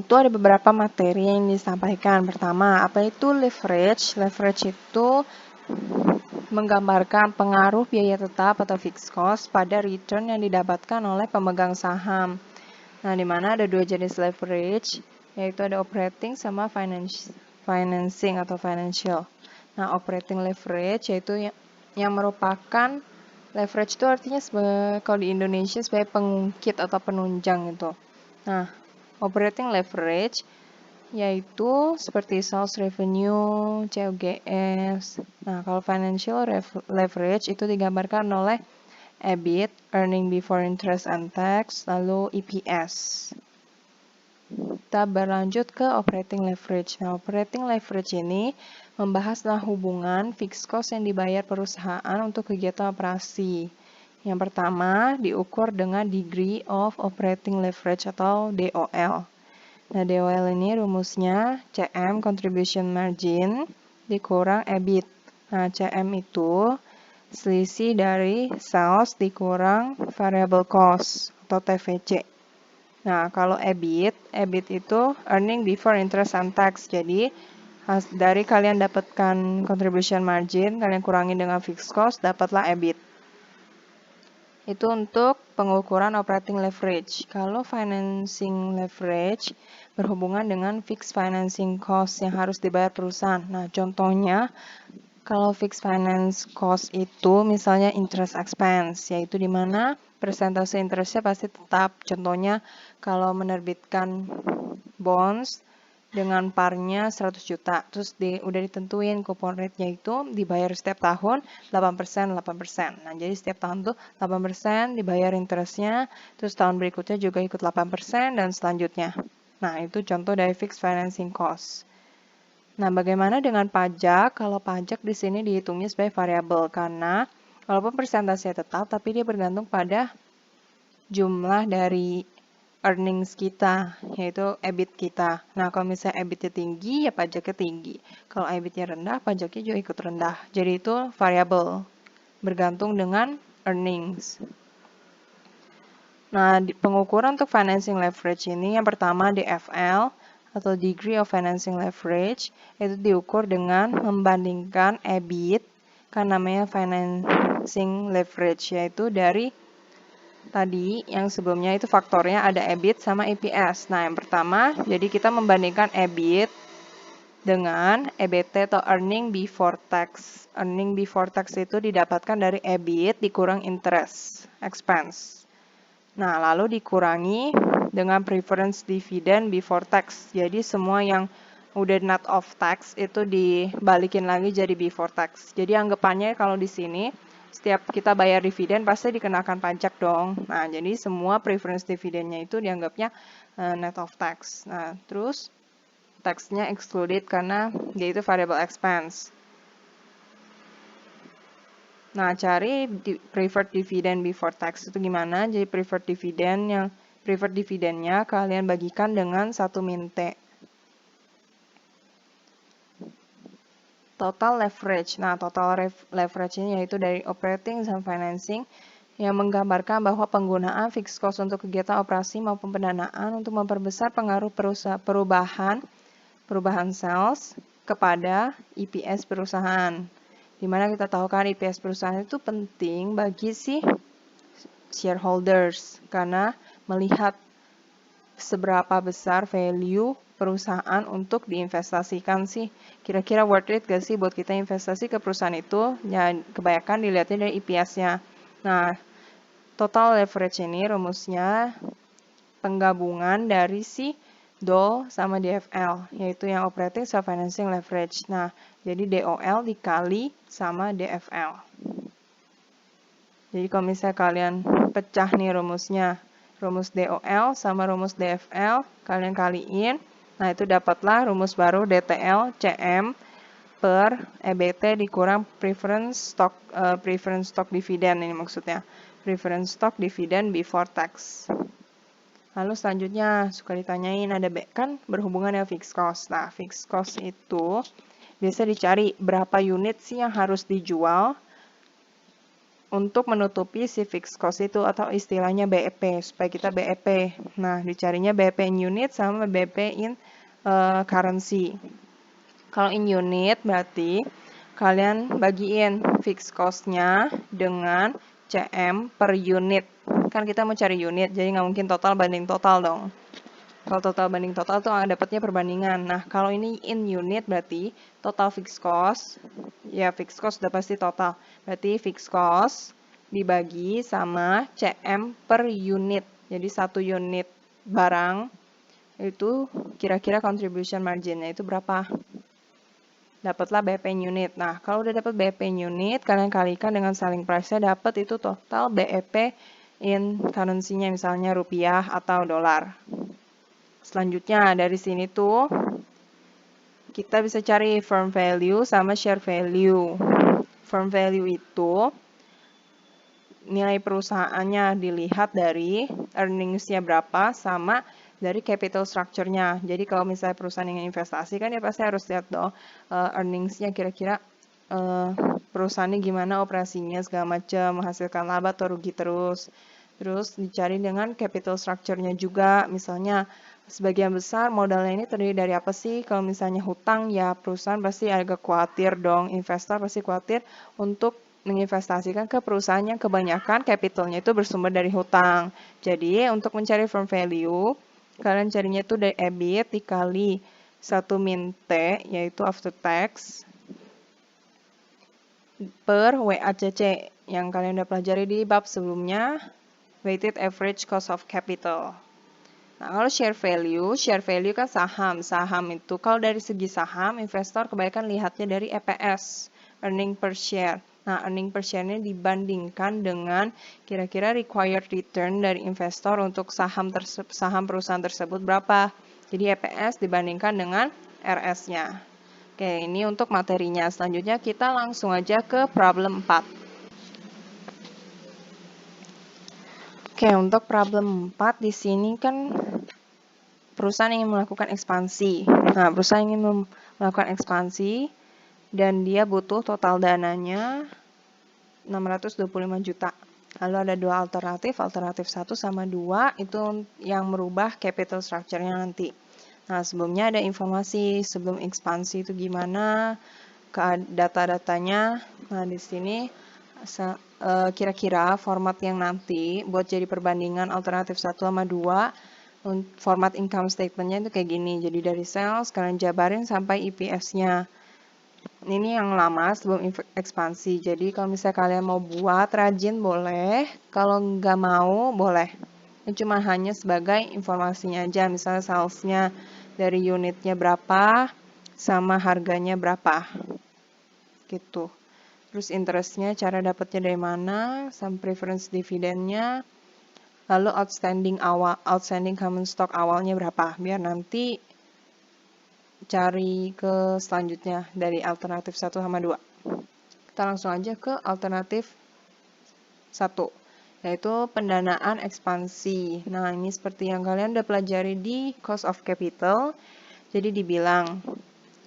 itu ada beberapa materi yang disampaikan. Pertama, apa itu leverage? Leverage itu menggambarkan pengaruh biaya tetap atau fixed cost pada return yang didapatkan oleh pemegang saham. Nah, di mana ada dua jenis leverage, yaitu ada operating sama financing atau financial. Nah, operating leverage yaitu yang merupakan leverage itu artinya kalau di Indonesia sebagai pengungkit atau penunjang gitu. Nah, operating leverage yaitu seperti sales revenue, COGS. Nah, kalau financial leverage itu digambarkan oleh EBIT, earning before interest and tax, lalu EPS. Kita berlanjut ke operating leverage. Nah, operating leverage ini membahas hubungan fixed cost yang dibayar perusahaan untuk kegiatan operasi. Yang pertama, diukur dengan degree of operating leverage atau DOL. Nah, DOL ini rumusnya CM contribution margin dikurang EBIT. Nah, CM itu selisih dari sales dikurang variable cost atau TVC. Nah, kalau EBIT itu earning before interest and tax. Jadi, dari kalian dapatkan contribution margin, kalian kurangi dengan fixed cost, dapatlah EBIT. Itu untuk pengukuran operating leverage. Kalau financing leverage berhubungan dengan fixed financing cost yang harus dibayar perusahaan. Nah, contohnya kalau fixed finance cost itu misalnya interest expense, yaitu di mana persentase interestnya pasti tetap. Contohnya kalau menerbitkan bonds dengan parnya 100 juta, terus udah ditentuin coupon rate-nya itu dibayar setiap tahun 8%, 8%. Nah, jadi setiap tahun tuh 8% dibayar interestnya, terus tahun berikutnya juga ikut 8% dan selanjutnya. Nah, itu contoh dari fixed financing cost. Nah, bagaimana dengan pajak? Kalau pajak di sini dihitungnya sebagai variabel karena walaupun persentasenya tetap, tapi dia bergantung pada jumlah dari earnings kita, yaitu EBIT kita. Nah, kalau misalnya EBIT-nya tinggi, ya pajaknya tinggi. Kalau EBIT-nya rendah, pajaknya juga ikut rendah. Jadi itu variabel, bergantung dengan earnings. Nah, pengukuran untuk financing leverage ini, yang pertama DFL, atau degree of financing leverage, itu diukur dengan membandingkan EBIT, kan namanya financing leverage, yaitu dari tadi yang sebelumnya itu faktornya ada EBIT sama EPS. Nah, yang pertama, jadi kita membandingkan EBIT dengan EBT atau earning before tax. Earning before tax itu didapatkan dari EBIT dikurang interest expense. Nah, lalu dikurangi dengan preference dividend before tax. Jadi semua yang udah net of tax itu dibalikin lagi jadi before tax. Jadi anggapannya kalau di sini setiap kita bayar dividen pasti dikenakan pajak dong. Nah, jadi semua preference dividennya itu dianggapnya net of tax. Nah, terus taxnya excluded karena dia itu variable expense. Nah, cari preferred dividend before tax itu gimana? Jadi preferred dividennya kalian bagikan dengan 1 min T. Total leverage. Nah, total leverage-nya yaitu dari operating dan financing yang menggambarkan bahwa penggunaan fixed cost untuk kegiatan operasi maupun pendanaan untuk memperbesar pengaruh perubahan sales kepada EPS perusahaan. Dimana kita tahu kan EPS perusahaan itu penting bagi si shareholders karena melihat seberapa besar value perusahaan untuk diinvestasikan sih. Kira-kira worth it gak sih buat kita investasi ke perusahaan itu? Ya, kebanyakan dilihatnya dari EPS-nya. Nah, total leverage ini rumusnya penggabungan dari si DOL sama DFL, yaitu yang operating self financing leverage. Nah, jadi DOL dikali sama DFL. Jadi kalau misalnya kalian pecah nih rumusnya, rumus DOL sama rumus DFL, kalian kaliin. Nah, itu dapatlah rumus baru DTL CM per EBT dikurang preference stock dividend ini maksudnya. Preference stock dividend before tax. Lalu selanjutnya suka ditanyain ada kan berhubungan dengan fixed cost. Nah, fixed cost itu biasa dicari berapa unit sih yang harus dijual untuk menutupi si fixed cost itu atau istilahnya BEP, supaya kita BEP. Nah, dicarinya BEP in unit sama BEP in currency. Kalau in unit berarti kalian bagiin fixed cost-nya dengan CM per unit. Kan kita mau cari unit, jadi nggak mungkin total banding total dong. Kalau total banding total tuh dapatnya perbandingan. Nah, kalau ini in unit berarti total fixed cost, ya fixed cost udah pasti total. Berarti fixed cost dibagi sama CM per unit. Jadi satu unit barang itu kira-kira contribution marginnya itu berapa? Dapatlah BP unit. Nah, kalau udah dapat BP unit, kalian kalikan dengan selling price-nya, dapat itu total BEP in currency-nya, misalnya rupiah atau dolar. Selanjutnya dari sini tuh kita bisa cari firm value sama share value. Firm value itu nilai perusahaannya dilihat dari earnings-nya berapa sama dari capital structure-nya. Jadi kalau misalnya perusahaan yang investasi kan ya pasti harus lihat dong earnings-nya kira-kira perusahaannya gimana operasinya segala macam, menghasilkan laba atau rugi terus. Terus dicari dengan capital structure-nya juga, misalnya sebagian besar modalnya ini terdiri dari apa sih? Kalau misalnya hutang, ya perusahaan pasti agak khawatir dong, investor pasti khawatir untuk menginvestasikan ke perusahaan yang kebanyakan capitalnya itu bersumber dari hutang. Jadi untuk mencari firm value, kalian carinya itu dari EBIT dikali 1 min T, yaitu after tax, per WACC yang kalian udah pelajari di bab sebelumnya, weighted average cost of capital. Nah, kalau share value kan saham. Saham itu kalau dari segi saham, investor kebanyakan lihatnya dari EPS, earning per share. Nah, earning per share-nya dibandingkan dengan kira-kira required return dari investor untuk saham perusahaan tersebut berapa. Jadi EPS dibandingkan dengan RS-nya. Oke, ini untuk materinya. Selanjutnya kita langsung aja ke problem 4. Oke, untuk problem 4 di sini kan perusahaan ingin melakukan ekspansi. Nah, perusahaan ingin melakukan ekspansi dan dia butuh total dananya 625 juta. Lalu ada dua alternatif 1 sama 2 itu yang merubah capital structure-nya nanti. Nah, sebelumnya ada informasi sebelum ekspansi itu gimana, data-datanya. Nah, di sini kira-kira format yang nanti buat jadi perbandingan alternatif 1 sama 2, format income statement-nya itu kayak gini. Jadi dari sales, kalian jabarin sampai EPS-nya. Ini yang lama sebelum ekspansi. Jadi kalau misalnya kalian mau buat rajin boleh, kalau nggak mau boleh. Ini cuma hanya sebagai informasinya aja. Misalnya sales-nya dari unitnya berapa, sama harganya berapa. Gitu. Terus interest-nya, cara dapatnya dari mana, sama preference dividennya. Lalu outstanding common stock awalnya berapa, biar nanti cari ke selanjutnya dari alternatif 1 sama 2. Kita langsung aja ke alternatif 1, yaitu pendanaan ekspansi. Nah, ini seperti yang kalian udah pelajari di cost of capital. Jadi dibilang,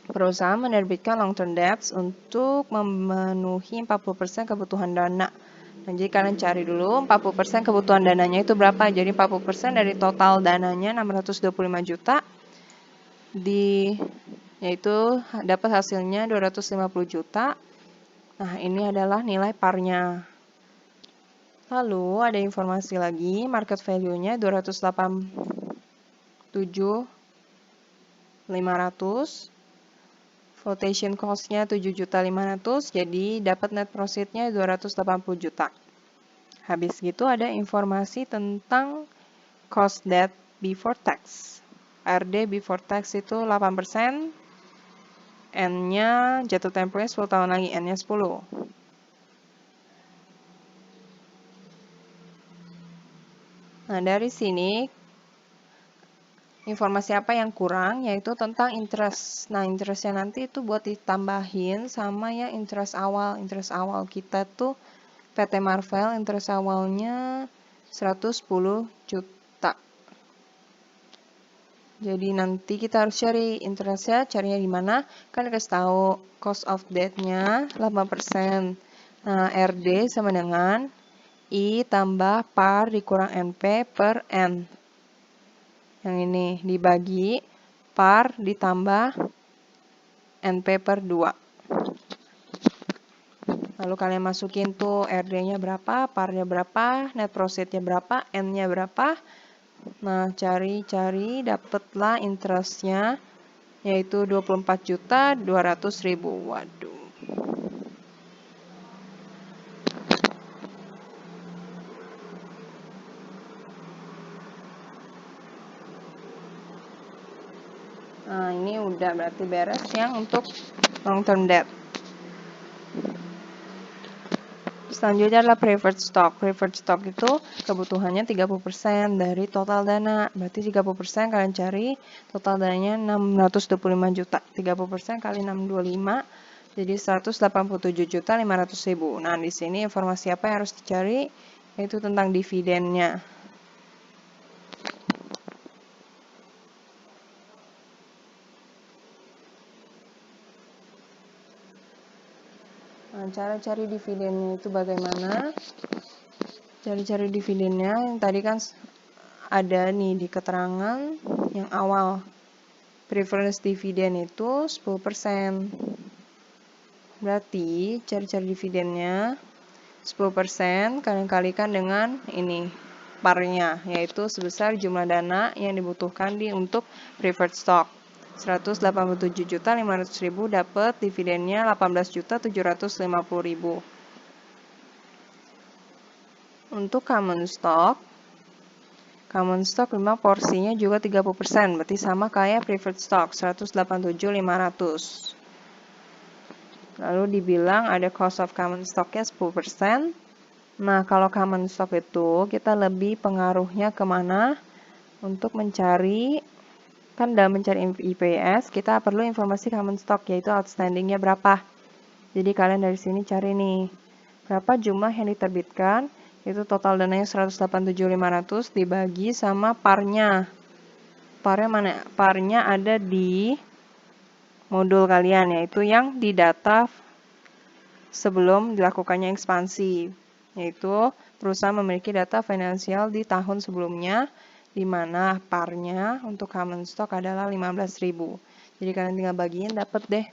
perusahaan menerbitkan long-term debts untuk memenuhi 40% kebutuhan dana. Nah, jadi kalian cari dulu 40% kebutuhan dananya itu berapa. Jadi 40% dari total dananya 625 juta, yaitu dapat hasilnya 250 juta. Nah, ini adalah nilai parnya. Lalu ada informasi lagi, market value-nya 287.500. Flotation cost-nya 7.500, jadi dapat net profit-nya 280 juta. Habis gitu ada informasi tentang cost debt before tax. RD before tax itu 8%, N-nya jatuh temponya 10 tahun lagi, N-nya 10. Nah, dari sini informasi apa yang kurang, yaitu tentang interest. Nah, interestnya nanti itu buat ditambahin sama yang interest awal. Interest awal kita tuh PT Marvel, interest awalnya 110 juta. Jadi nanti kita harus cari interestnya, carinya di mana? Kan dikasih tahu cost of debt-nya 8%. Nah, RD sama dengan I tambah par dikurang NP per N. Yang ini dibagi par ditambah NP per 2. Lalu kalian masukin tuh RD-nya berapa, par-nya berapa, net profit-nya berapa, N-nya berapa. Nah, cari-cari dapatlah interest-nya yaitu 24.200.000. Waduh. Nah, ini udah berarti beres yang untuk long term debt. Selanjutnya adalah preferred stock. Preferred stock itu kebutuhannya 30% dari total dana. Berarti 30% kalian cari total dananya 625 juta. 30% kali 625 jadi 187.500.000. Nah, di sini informasi apa yang harus dicari? Yaitu tentang dividennya. Nah, cara cari dividennya itu bagaimana? Cari-cari dividennya yang tadi kan ada nih di keterangan yang awal. Preference dividend itu 10%. Berarti cari-cari dividennya 10% kalian kalikan dengan ini parnya, yaitu sebesar jumlah dana yang dibutuhkan untuk preferred stock. 187.500.000 dapat dividennya 18.750.000. Untuk common stock memang porsinya juga 30%, berarti sama kayak preferred stock, 187.500. Lalu dibilang ada cost of common stock-nya 10%. Nah, kalau common stock itu kita lebih pengaruhnya kemana? Untuk mencari, kan dalam mencari EPS, kita perlu informasi common stock, yaitu outstanding-nya berapa. Jadi kalian dari sini cari nih, berapa jumlah yang diterbitkan, itu total dananya 187.500 dibagi sama parnya. Parnya mana? Parnya ada di modul kalian, yaitu yang di data sebelum dilakukannya ekspansi, yaitu perusahaan memiliki data finansial di tahun sebelumnya, di mana parnya untuk common stock adalah 15.000. Jadi kalian tinggal bagiin, dapat deh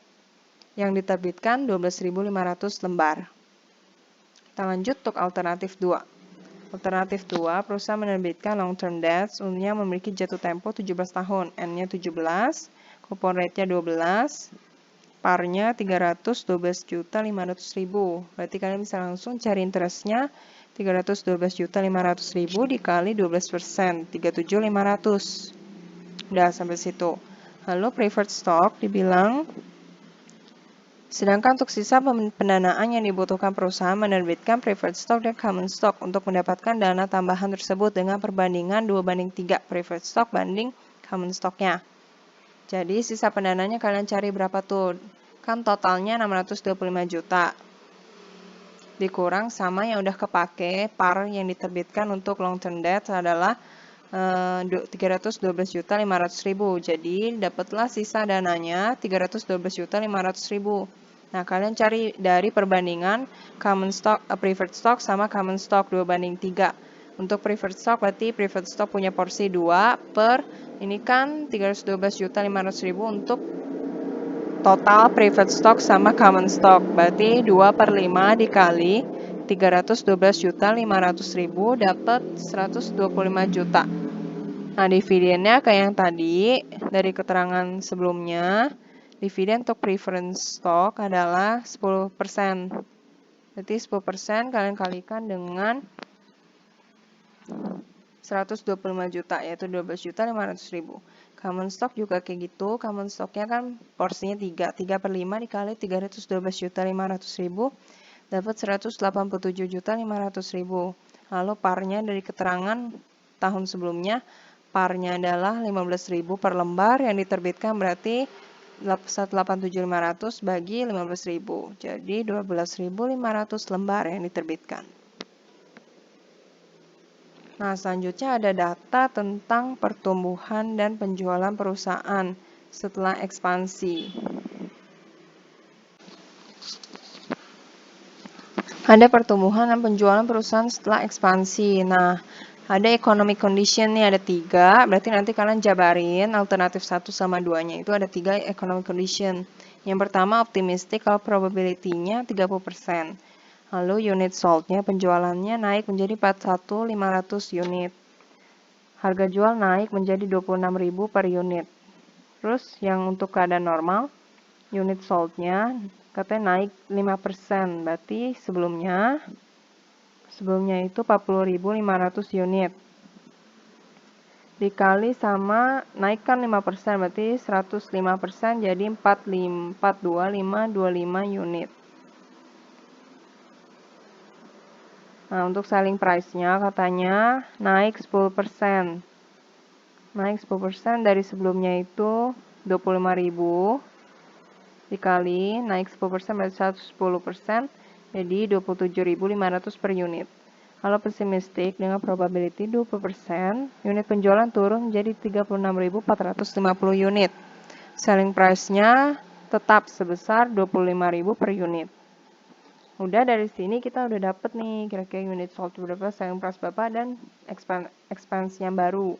yang diterbitkan 12.500 lembar. Kita lanjut untuk alternatif 2. Alternatif 2, perusahaan menerbitkan long term debt yang memiliki jatuh tempo 17 tahun, N-nya 17, coupon rate-nya 12, parnya 312.500.000. Berarti kalian bisa langsung cari interest-nya 312.500.000 dikali 12%, 37.500. Udah sampai situ. Lalu preferred stock dibilang, sedangkan untuk sisa pendanaan yang dibutuhkan perusahaan menerbitkan preferred stock dan common stock untuk mendapatkan dana tambahan tersebut dengan perbandingan 2:3 preferred stock banding common stock-nya. Jadi sisa pendananya kalian cari berapa tuh? Kan totalnya 625 juta. Dikurang sama yang udah kepake, par yang diterbitkan untuk long term debt adalah 312.500.000. Jadi dapatlah sisa dananya 312.500.000. Nah, kalian cari dari perbandingan common stock, preferred stock sama common stock 2:3. Untuk preferred stock berarti preferred stock punya porsi 2 per ini kan 312.500.000 untuk total preferred stock sama common stock. Berarti 2/5 dikali 312.500.000 dapat 125 juta. Nah, dividennya kayak yang tadi dari keterangan sebelumnya. Dividen untuk preference stock adalah 10%. Berarti 10% kalian kalikan dengan 125 juta, yaitu 12.500.000. Common stock juga kayak gitu. Common stocknya kan porsinya 3. 3/5 dikali 312.500.000 dapat 187.500.000. Lalu parnya dari keterangan tahun sebelumnya, parnya adalah 15.000 per lembar yang diterbitkan, berarti 187.500 bagi 15.000. Jadi 12.500 lembar yang diterbitkan. Nah, selanjutnya ada data tentang pertumbuhan dan penjualan perusahaan setelah ekspansi. ada pertumbuhan dan penjualan perusahaan setelah ekspansi. Nah, ada economic condition nih, ada 3, berarti nanti kalian jabarin alternatif 1 sama 2-nya. Itu ada 3 economic condition. Yang pertama optimistic kalau probability-nya 30%. Lalu unit sold-nya, penjualannya naik menjadi 41.500 unit. Harga jual naik menjadi 26.000 per unit. Terus yang untuk keadaan normal, unit sold-nya katanya naik 5%, berarti sebelumnya itu 40.500 unit. Dikali sama naikkan 5%, berarti 105%, jadi 42525 unit. Nah, untuk selling price-nya katanya naik 10%. Naik 10% dari sebelumnya itu 25.000 dikali naik 10% berarti 110%, jadi 27.500 per unit. Kalau pesimistik dengan probability 20%, unit penjualan turun menjadi 36.450 unit. Selling price-nya tetap sebesar 25.000 per unit. Udah dari sini kita udah dapet nih kira-kira unit sold berapa, selling price berapa, dan expense yang baru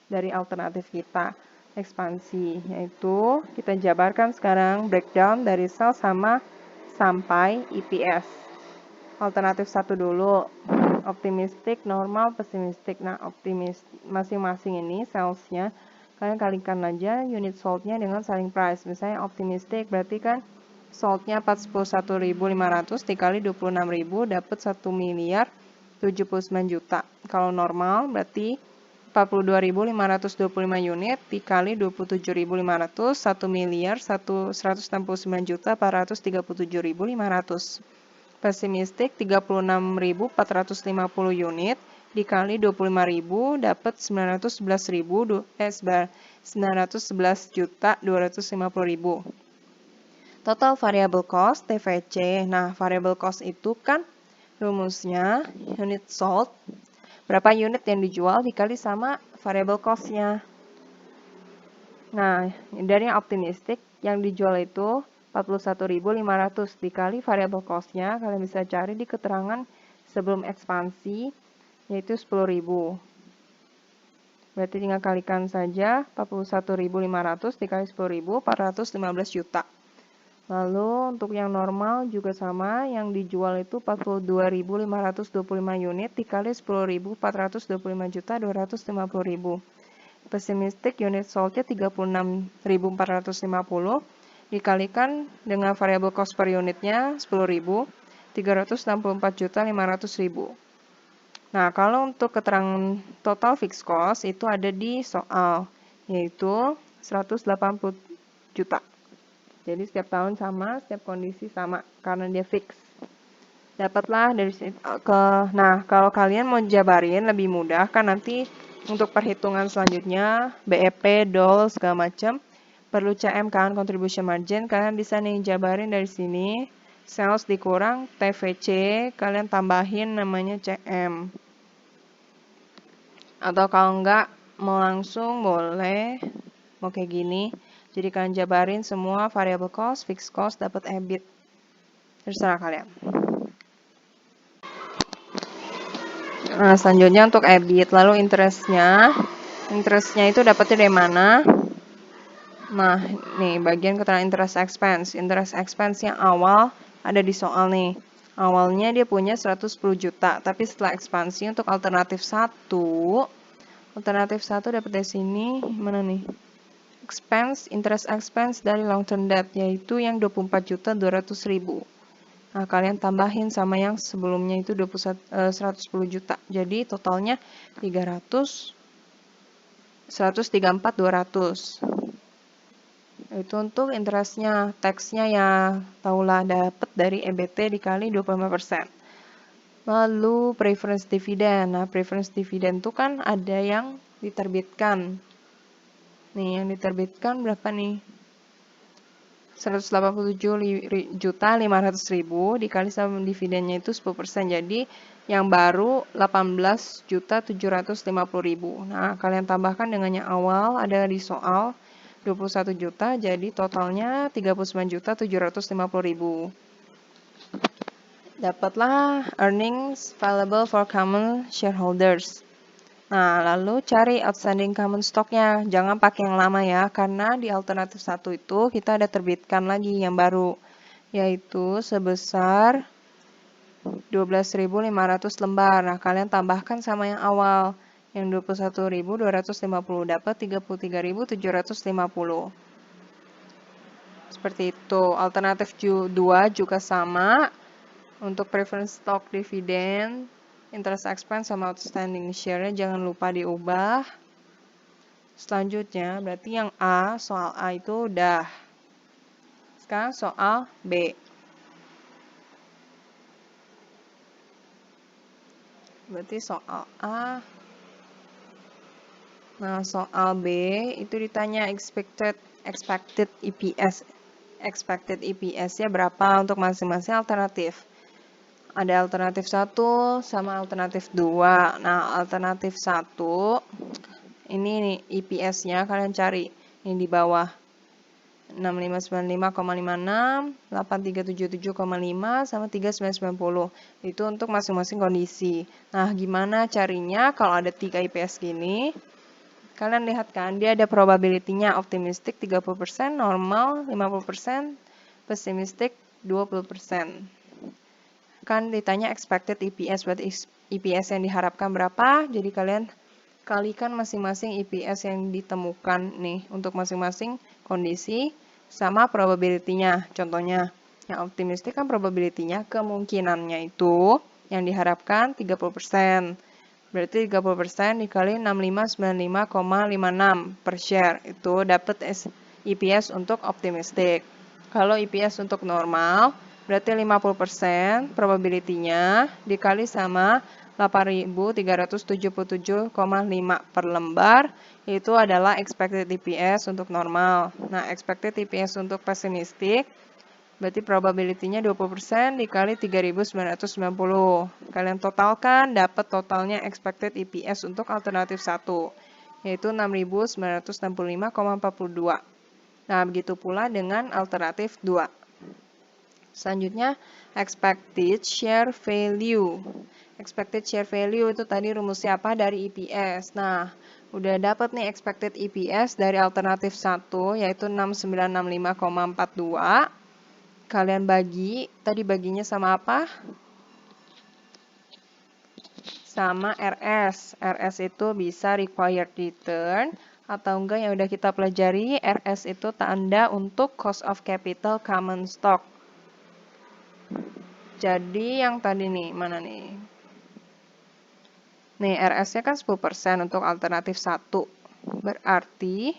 dari alternatif kita ekspansi, yaitu kita jabarkan sekarang breakdown dari sales sama sampai EPS. Alternatif 1 dulu, optimistic, normal, pesimistic. Nah, optimis masing-masing ini salesnya kalian kalikan aja unit sold-nya dengan selling price. Misalnya optimistic berarti kan sold-nya 41.500 dikali 26.000 dapat 1.079 juta. Kalau normal berarti 42.525 unit dikali 27.500, 1.169.437.500. Pesimistik 36.450 unit dikali 25.000 dapat 911 juta 250.000. Total variable cost TVC. Nah, variable cost itu kan rumusnya unit sold, berapa unit yang dijual dikali sama variable cost-nya. Nah, dari yang optimistic, yang dijual itu 41.500 dikali variable cost-nya, kalian bisa cari di keterangan sebelum ekspansi, yaitu 10.000. Berarti tinggal kalikan saja 41.500 dikali 10.000, 415 juta. Lalu untuk yang normal juga sama, yang dijual itu 42.525 unit dikali 10.000, 425 juta 250.000. Pesimistik unit sold-nya 36.450 dikalikan dengan variable cost per unitnya 10.000, 364 juta 500.000. Nah, kalau untuk keterangan total fixed cost itu ada di soal, yaitu 180 juta. Jadi setiap tahun sama, setiap kondisi sama, karena dia fix. Dapatlah dari situ nah, kalau kalian mau jabarin lebih mudah kan nanti untuk perhitungan selanjutnya BEP, DOL segala macam perlu CM kan, contribution margin. Kalian bisa nih jabarin dari sini. Sales dikurang TVC, kalian tambahin namanya CM. Atau kalau enggak mau langsung boleh mau kayak gini. Jadi kalian jabarin semua variable cost, fixed cost, dapat EBIT. Terserah kalian. Nah, selanjutnya untuk EBIT, lalu interestnya. Interestnya itu dapatnya dari mana? Nah, nih bagian keterangan interest expense. Interest expense yang awal ada di soal nih. Awalnya dia punya 110 juta, tapi setelah ekspansi untuk alternatif 1 dapat dari sini, mana nih? Interest expense dari long term debt, yaitu yang 24.200.000. Nah, kalian tambahin sama yang sebelumnya itu 110 juta. Jadi totalnya 134.200. Itu untuk interestnya. Taxnya ya tahulah dapat dari EBT dikali 25%. Lalu preference dividend. Nah, preference dividend itu kan ada yang diterbitkan. Nih, yang diterbitkan berapa nih? 187.500.000 dikali sama dividennya itu 10%. Jadi yang baru 18.750.000. Nah, kalian tambahkan dengan yang awal ada di soal 21 juta, jadi totalnya 39.750.000. Dapatlah earnings available for common shareholders. Nah, lalu cari outstanding common stock-nya. Jangan pakai yang lama ya, karena di alternatif 1 itu kita ada terbitkan lagi yang baru, yaitu sebesar 12.500 lembar. Nah, kalian tambahkan sama yang awal, yang 21.250, dapat 33.750. Seperti itu. Alternatif 2 juga sama. Untuk preference stock dividend, interest expense sama outstanding share-nya jangan lupa diubah. Selanjutnya, berarti yang A, soal A itu udah. Sekarang soal B. Berarti soal A. Nah, soal B itu ditanya expected EPS. Expected EPS-nya berapa untuk masing-masing alternatif. Ada alternatif 1 sama alternatif 2. Nah, alternatif 1 ini nih EPS-nya kalian cari. Ini di bawah. 6595,56, 8377,5 sama 3990. Itu untuk masing-masing kondisi. Nah, gimana carinya kalau ada 3 EPS gini? Kalian lihat kan, dia ada probability-nya optimistic 30%, normal 50%, pessimistic 20%. Kan ditanya expected EPS, berarti EPS yang diharapkan berapa, jadi kalian kalikan masing-masing EPS yang ditemukan nih untuk masing-masing kondisi sama probability-nya. Contohnya, yang optimistik kan probability-nya kemungkinannya itu yang diharapkan 30%. Berarti 30% dikali 6595,56 per share. Itu dapat EPS untuk optimistik. Kalau EPS untuk normal, berarti 50% probability-nya dikali sama 8.377,5 per lembar, itu adalah expected EPS untuk normal. Nah, expected EPS untuk pessimistic, berarti probability-nya 20% dikali 3.990. Kalian totalkan, dapat totalnya expected EPS untuk alternatif 1, yaitu 6.965,42. Nah, begitu pula dengan alternatif 2. Selanjutnya, expected share value. Expected share value itu tadi rumusnya apa? Dari EPS. Nah, udah dapat nih expected EPS dari alternatif 1, yaitu 6965,42. Kalian bagi, tadi baginya sama apa? Sama RS. RS itu bisa required return, atau enggak yang udah kita pelajari, RS itu tanda untuk cost of capital common stock. Jadi yang tadi nih, mana nih? Nih, RS-nya kan 10% untuk alternatif 1. Berarti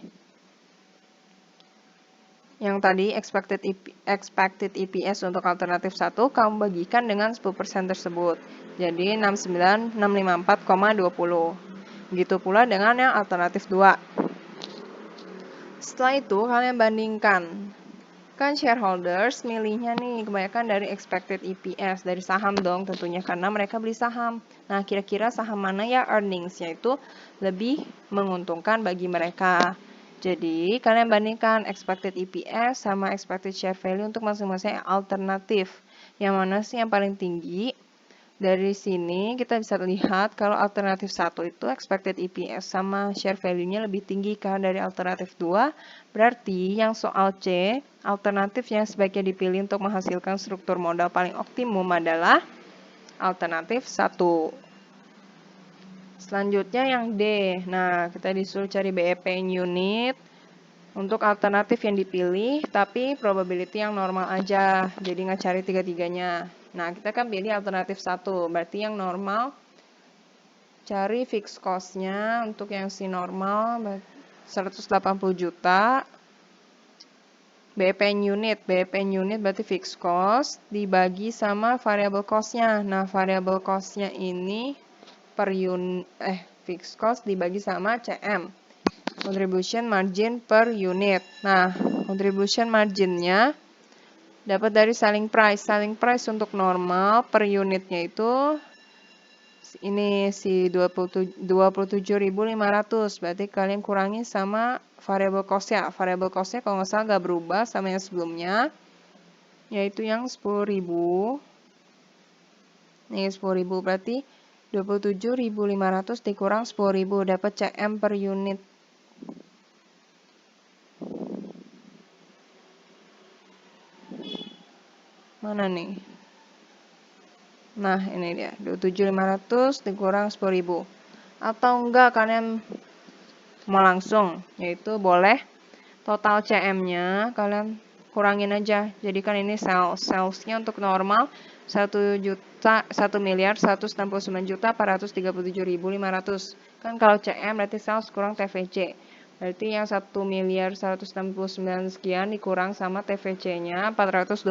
yang tadi expected EPS untuk alternatif 1 kamu bagikan dengan 10% tersebut. Jadi 69654,20. Begitu pula dengan yang alternatif 2. Setelah itu kalian bandingkan. Kan shareholders milihnya nih kebanyakan dari expected EPS, dari saham dong tentunya karena mereka beli saham. Nah, kira-kira saham mana ya earnings-nya itu lebih menguntungkan bagi mereka. Jadi, kalian bandingkan expected EPS sama expected share value untuk masing-masing alternatif. Yang mana sih yang paling tinggi? Dari sini kita bisa lihat kalau alternatif 1 itu expected EPS sama share value-nya lebih tinggi kan dari alternatif 2. Berarti yang soal C, alternatif yang sebaiknya dipilih untuk menghasilkan struktur modal paling optimum adalah alternatif 1. Selanjutnya yang D. Nah, kita disuruh cari BEP in unit. Untuk alternatif yang dipilih, tapi probability yang normal aja. Jadi nggak cari tiga-tiganya. Nah, kita kan pilih alternatif 1. Berarti yang normal, cari fixed cost-nya. Untuk yang si normal, 180 juta. BEP unit berarti fixed cost. Dibagi sama variable cost-nya. Nah, variable cost-nya ini per unit, fixed cost dibagi sama CM. Contribution margin per unit. Nah, contribution margin-nya dapat dari selling price. Selling price untuk normal per unitnya itu ini si 27.500. Berarti kalian kurangi sama variable cost-nya. Variable cost-nya kalau nggak salah nggak berubah sama yang sebelumnya, yaitu yang 10.000. Nih 10.000 berarti 27.500 dikurang 10.000 dapat CM per unit. Mana nih? Nah, ini dia. 27.500 dikurang 10.000. Atau enggak kalian mau langsung, yaitu boleh total CM-nya kalian kurangin aja. Jadi kan ini salesnya untuk normal 1.169.437.500. Kan kalau CM berarti sales kurang TVC. Berarti yang 1.169 sekian dikurang sama TVC-nya 425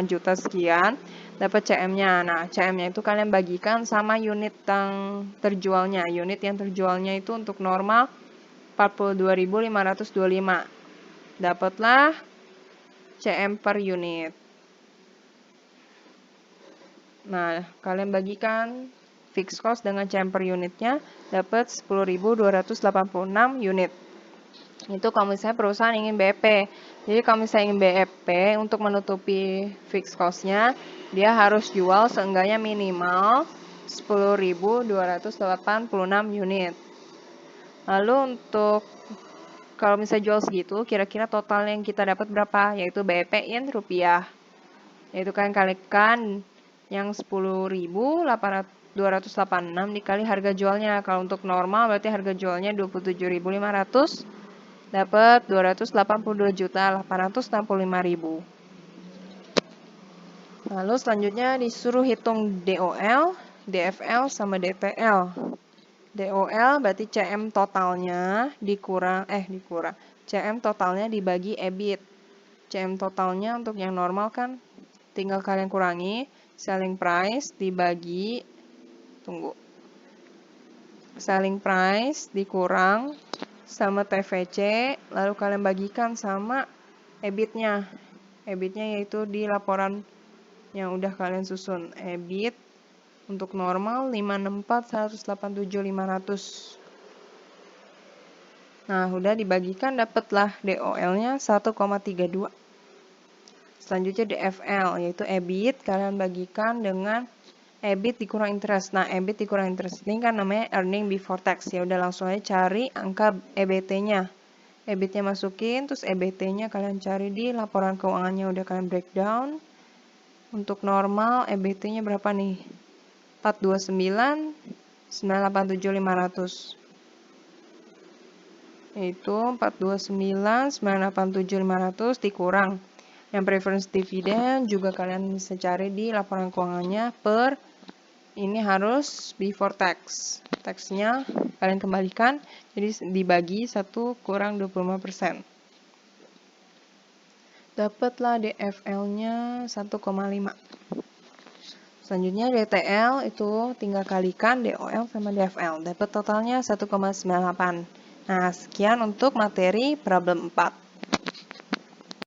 juta sekian, dapat CM-nya. Nah, CM-nya itu kalian bagikan sama unit yang terjualnya. Unit yang terjualnya itu untuk normal 42.525. Dapatlah CM per unit. Nah, kalian bagikan fixed cost dengan CM per unitnya, dapat 10.286 unit. Itu kalau misalnya perusahaan ingin BEP. Jadi kalau misalnya ingin BEP, untuk menutupi fixed cost-nya, dia harus jual seenggaknya minimal 10.286 unit. Lalu untuk kalau misalnya jual segitu, kira-kira total yang kita dapat berapa? Yaitu BEP in rupiah. Yaitu kalian kalikan yang 10.286 dikali harga jualnya. Kalau untuk normal berarti harga jualnya 27.500, dapat 282.865.000. Lalu selanjutnya disuruh hitung DOL, DFL, sama DTL. DOL berarti CM totalnya dikurang CM totalnya dibagi EBIT. CM totalnya untuk yang normal kan tinggal kalian kurangi selling price dibagi selling price dikurang sama TVC, lalu kalian bagikan sama EBIT-nya. EBIT-nya yaitu di laporan yang udah kalian susun. EBIT untuk normal 564.187.500. Nah, udah dibagikan dapatlah DOL-nya 1,32. Selanjutnya DFL yaitu EBIT kalian bagikan dengan EBIT dikurang interest. Nah, EBIT dikurang interest ini kan namanya earning before tax. Ya udah langsung aja cari angka EBT-nya. EBIT-nya masukin, terus EBT-nya kalian cari di laporan keuangannya udah kalian breakdown. Untuk normal EBT-nya berapa nih? 429.987.500. Yaitu 429.987.500 dikurang. Yang preference dividend juga kalian bisa cari di laporan keuangannya per ini harus before tax. Tax-nya kalian kembalikan, jadi dibagi 1 kurang 25%. Dapatlah DFL-nya 1,5. Selanjutnya DTL itu tinggal kalikan DOL sama DFL. Dapat totalnya 1,98. Nah, sekian untuk materi problem 4.